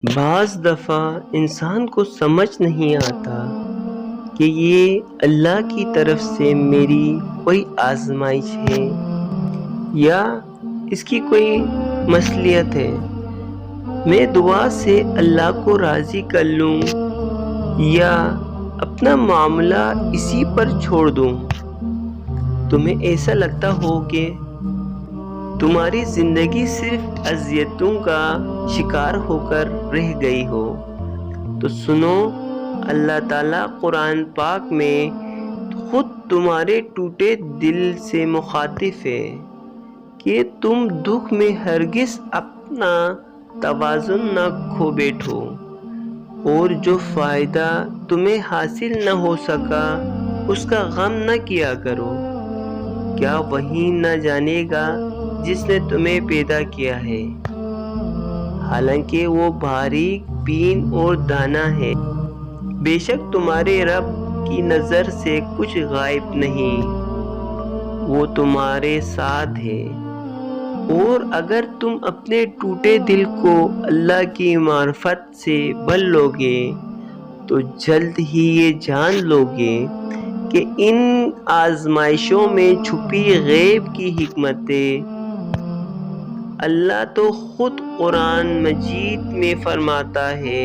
بعض دفعہ انسان کو سمجھ نہیں آتا کہ یہ اللہ کی طرف سے میری کوئی آزمائش ہے یا اس کی کوئی مصلحت ہے۔ میں دعا سے اللہ کو راضی کر لوں یا اپنا معاملہ اسی پر چھوڑ دوں۔ تمہیں ایسا لگتا ہو کہ تمہاری زندگی صرف اذیتوں کا شکار ہو کر رہ گئی ہو، تو سنو، اللہ تعالیٰ قرآن پاک میں خود تمہارے ٹوٹے دل سے مخاطب ہے کہ تم دکھ میں ہرگز اپنا توازن نہ کھو بیٹھو، اور جو فائدہ تمہیں حاصل نہ ہو سکا اس کا غم نہ کیا کرو۔ کیا وہی نہ جانے گا جس نے تمہیں پیدا کیا ہے، حالانکہ وہ باریک بین اور دانا ہے۔ بے شک تمہارے رب کی نظر سے کچھ غائب نہیں، وہ تمہارے ساتھ ہے۔ اور اگر تم اپنے ٹوٹے دل کو اللہ کی معرفت سے بل لوگے تو جلد ہی یہ جان لوگے کہ ان آزمائشوں میں چھپی غیب کی حکمتیں اللہ تو خود قرآن مجید میں فرماتا ہے،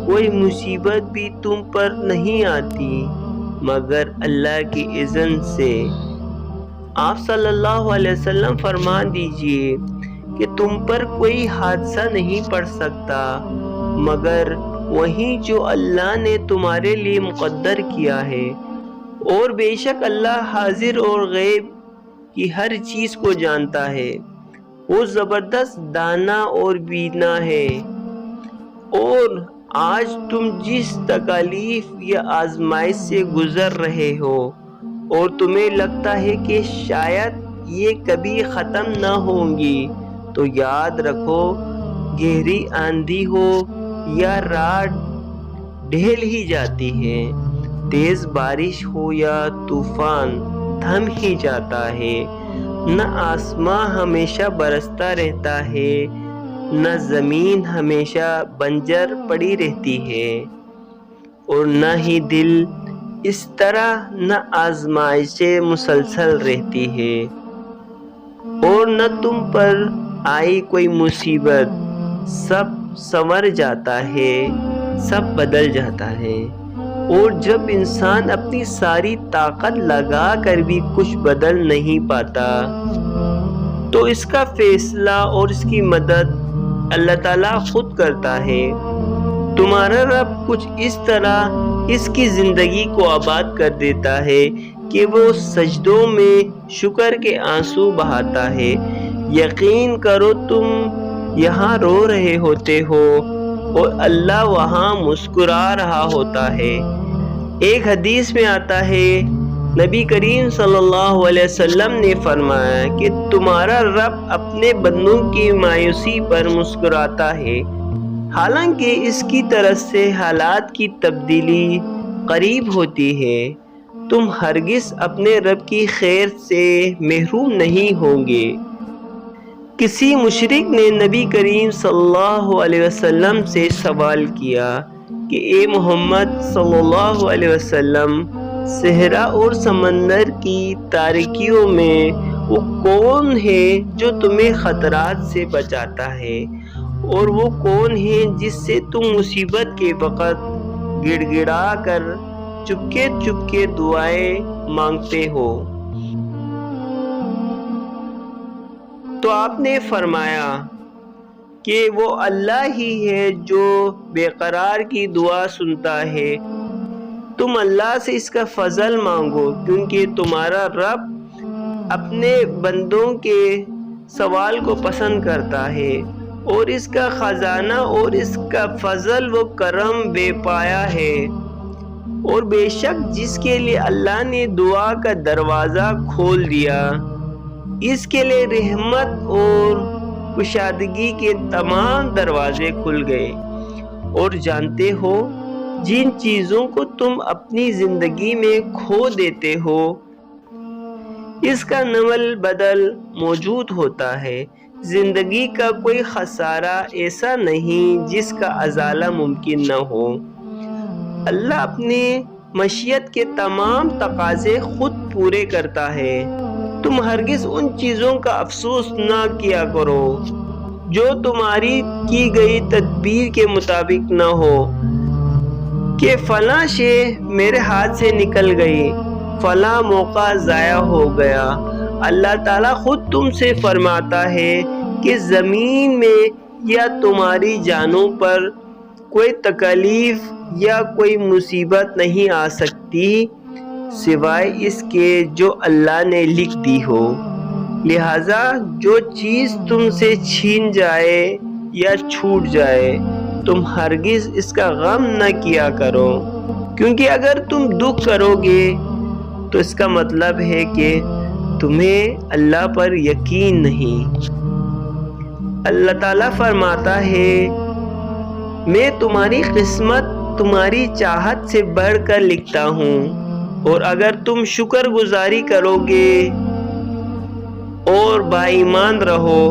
کوئی مصیبت بھی تم پر نہیں آتی مگر اللہ کی اذن سے۔ آپ صلی اللہ علیہ وسلم فرما دیجئے کہ تم پر کوئی حادثہ نہیں پڑ سکتا مگر وہی جو اللہ نے تمہارے لیے مقدر کیا ہے، اور بے شک اللہ حاضر اور غیب کی ہر چیز کو جانتا ہے۔ وہ زبردست دانا اور بینا ہے۔ اور آج تم جس تکالیف یا آزمائش سے گزر رہے ہو اور تمہیں لگتا ہے کہ شاید یہ کبھی ختم نہ ہوں گی، تو یاد رکھو، گہری آندھی ہو یا رات ڈھل ہی جاتی ہے، تیز بارش ہو یا طوفان تھم ہی جاتا ہے، نہ آسماں ہمیشہ برستا رہتا ہے نہ زمین ہمیشہ بنجر پڑی رہتی ہے، اور نہ ہی دل اس طرح نہ آزمائشیں مسلسل رہتی ہے، اور نہ تم پر آئی کوئی مصیبت، سب سنور جاتا ہے، سب بدل جاتا ہے۔ اور جب انسان اپنی ساری طاقت لگا کر بھی کچھ بدل نہیں پاتا تو اس کا فیصلہ اور اس کی مدد اللہ تعالیٰ خود کرتا ہے۔ تمہارا رب کچھ اس طرح اس کی زندگی کو آباد کر دیتا ہے کہ وہ سجدوں میں شکر کے آنسو بہاتا ہے۔ یقین کرو تم یہاں رو رہے ہوتے ہو اور اللہ وہاں مسکرا رہا ہوتا ہے۔ ایک حدیث میں آتا ہے، نبی کریم صلی اللہ علیہ وسلم نے فرمایا کہ تمہارا رب اپنے بندوں کی مایوسی پر مسکراتا ہے، حالانکہ اس کی طرف سے حالات کی تبدیلی قریب ہوتی ہے۔ تم ہرگز اپنے رب کی خیر سے محروم نہیں ہوں گے۔ کسی مشرک نے نبی کریم صلی اللہ علیہ وسلم سے سوال کیا کہ اے محمد صلی اللہ علیہ وسلم، صحرا اور سمندر کی تاریکیوں میں وہ کون ہے جو تمہیں خطرات سے بچاتا ہے، اور وہ کون ہے جس سے تم مصیبت کے وقت گڑ گڑا کر چپکے چپکے دعائیں مانگتے ہو؟ تو آپ نے فرمایا کہ وہ اللہ ہی ہے جو بے قرار کی دعا سنتا ہے۔ تم اللہ سے اس کا فضل مانگو، کیونکہ تمہارا رب اپنے بندوں کے سوال کو پسند کرتا ہے، اور اس کا خزانہ اور اس کا فضل و کرم بے پایا ہے۔ اور بے شک جس کے لیے اللہ نے دعا کا دروازہ کھول دیا، اس کے لیے رحمت اور کشادگی کے تمام دروازے کھل گئے۔ اور جانتے ہو، جن چیزوں کو تم اپنی زندگی میں کھو دیتے ہو، اس کا نول بدل موجود ہوتا ہے۔ زندگی کا کوئی خسارہ ایسا نہیں جس کا ازالہ ممکن نہ ہو۔ اللہ اپنی مشیت کے تمام تقاضے خود پورے کرتا ہے۔ تم ہرگز ان چیزوں کا افسوس نہ کیا کرو جو تمہاری کی گئی تدبیر کے مطابق نہ ہو، کہ فلاں شے میرے ہاتھ سے نکل گئی، فلاں موقع ضائع ہو گیا۔ اللہ تعالیٰ خود تم سے فرماتا ہے کہ زمین میں یا تمہاری جانوں پر کوئی تکلیف یا کوئی مصیبت نہیں آ سکتی سوائے اس کے جو اللہ نے لکھ دی ہو۔ لہٰذا جو چیز تم سے چھین جائے یا چھوٹ جائے تم ہرگز اس کا غم نہ کیا کرو، کیونکہ اگر تم دکھ کرو گے تو اس کا مطلب ہے کہ تمہیں اللہ پر یقین نہیں۔ اللہ تعالیٰ فرماتا ہے میں تمہاری قسمت تمہاری چاہت سے بڑھ کر لکھتا ہوں، اور اگر تم شکر گزاری کرو گے اور با ایمان رہو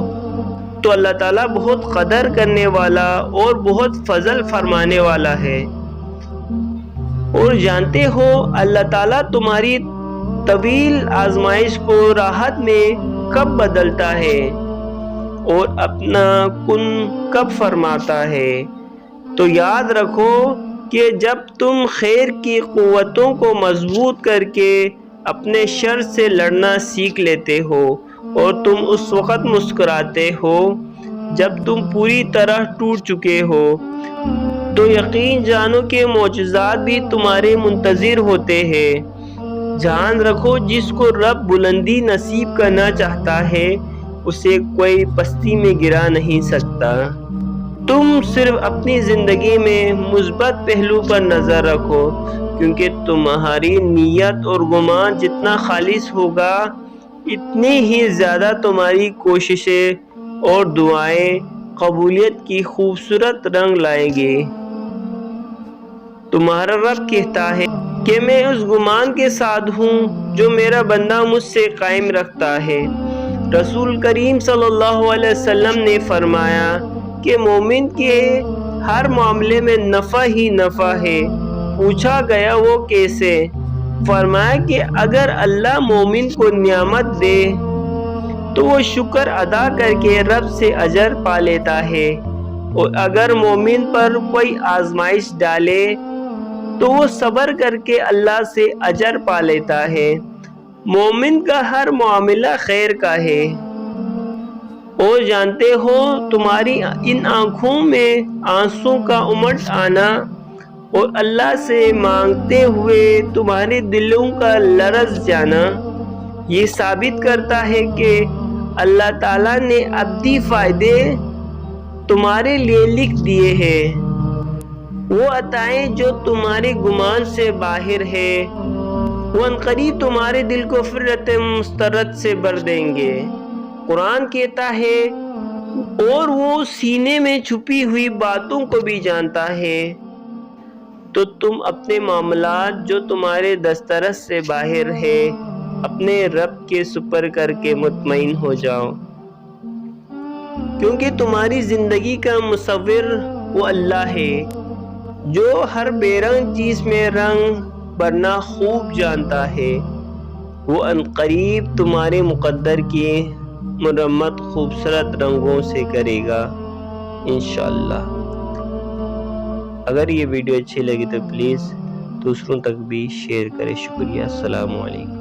تو اللہ تعالیٰ بہت قدر کرنے والا اور بہت فضل فرمانے والا ہے۔ اور جانتے ہو اللہ تعالیٰ تمہاری طویل آزمائش کو راحت میں کب بدلتا ہے اور اپنا کن کب فرماتا ہے۔ تو یاد رکھو کہ جب تم خیر کی قوتوں کو مضبوط کر کے اپنے شر سے لڑنا سیکھ لیتے ہو اور تم اس وقت مسکراتے ہو جب تم پوری طرح ٹوٹ چکے ہو، تو یقین جانو کہ معجزات بھی تمہارے منتظر ہوتے ہیں۔ جان رکھو جس کو رب بلندی نصیب کرنا چاہتا ہے اسے کوئی پستی میں گرا نہیں سکتا۔ تم صرف اپنی زندگی میں مثبت پہلو پر نظر رکھو، کیونکہ تمہاری نیت اور گمان جتنا خالص ہوگا اتنی ہی زیادہ تمہاری کوششیں اور دعائیں قبولیت کی خوبصورت رنگ لائیں گے۔ تمہارا رب کہتا ہے کہ میں اس گمان کے ساتھ ہوں جو میرا بندہ مجھ سے قائم رکھتا ہے۔ رسول کریم صلی اللہ علیہ وسلم نے فرمایا کہ مومن کے ہر معاملے میں نفع ہی نفع ہے۔ پوچھا گیا وہ کیسے؟ فرمایا کہ اگر اللہ مومن کو نعمت دے تو وہ شکر ادا کر کے رب سے اجر پا لیتا ہے، اور اگر مومن پر کوئی آزمائش ڈالے تو وہ صبر کر کے اللہ سے اجر پا لیتا ہے۔ مومن کا ہر معاملہ خیر کا ہے۔ اور جانتے ہو تمہاری ان آنکھوں میں آنسوں کا امٹ آنا اور اللہ سے مانگتے ہوئے تمہارے دلوں کا لرز جانا یہ ثابت کرتا ہے کہ اللہ تعالیٰ نے ابدی فائدے تمہارے لیے لکھ دیے ہیں۔ وہ عطائیں جو تمہارے گمان سے باہر ہے وہ عنقریب تمہارے دل کو فرت مسترد سے بھر دیں گے۔ قرآن کہتا ہے اور وہ سینے میں چھپی ہوئی باتوں کو بھی جانتا ہے۔ تو تم اپنے معاملات جو تمہارے دسترس سے باہر ہے اپنے رب کے سپر کر کے مطمئن ہو جاؤ، کیونکہ تمہاری زندگی کا مصور وہ اللہ ہے جو ہر بے رنگ چیز میں رنگ بھرنا خوب جانتا ہے۔ وہ عنقریب تمہارے مقدر کی مرمت خوبصورت رنگوں سے کرے گا انشاءاللہ۔ اگر یہ ویڈیو اچھی لگی تو پلیز دوسروں تک بھی شیئر کریں۔ شکریہ۔ السلام علیکم۔